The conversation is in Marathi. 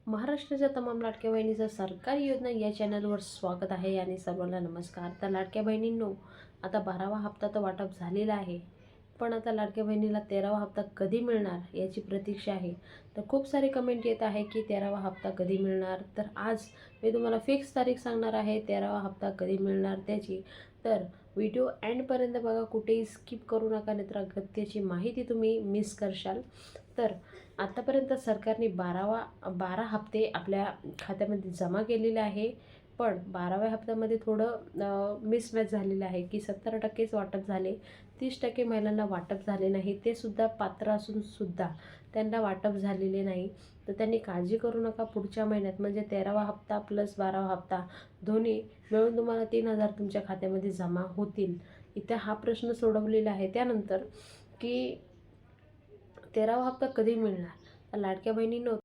महाराष्ट्राच्या तमाम लाडक्या बहिणीचं सरकारी योजना या चॅनलवर स्वागत आहे आणि सर्वांना नमस्कार. तर लाडक्या बहिणींनो, आता 12वा हप्ता तर वाटप झालेला आहे, पण आता लाडक्या बहिणीला 13वा हप्ता कधी मिळणार याची प्रतीक्षा आहे. तर खूप सारे कमेंट येत आहे की 13वा हप्ता कधी मिळणार. तर आज मी तुम्हाला फिक्स तारीख सांगणार आहे 13वा हप्ता कधी मिळणार त्याची. तर व्हिडिओ एंडपर्यंत बघा, कुठेही स्किप करू नका, नाहीतर अगत्याची माहिती तुम्ही मिस करशाल. तर आतापर्यंत सरकारने 12 हप्ते आपल्या खात्यामध्ये जमा केलेले आहे, पण 12व्या हप्त्यामध्ये थोडं मिसमॅच झालेलं आहे की 70%च वाटप झाले, 30% महिलांना वाटप झाले नाही. ते सुद्धा पात्र असूनसुद्धा त्यांना वाटप झालेले नाही. तर त्यांनी काळजी करू नका. पुढच्या महिन्यात म्हणजे 13वा हप्ता प्लस 12वा हप्ता दोन्ही मिळून तुम्हाला 3,000 तुमच्या खात्यामध्ये जमा होतील. इथे हा प्रश्न सोडवलेला आहे. त्यानंतर की 13वा हप्ता कधी मिळणार. तर लाडक्या बहिणींनो,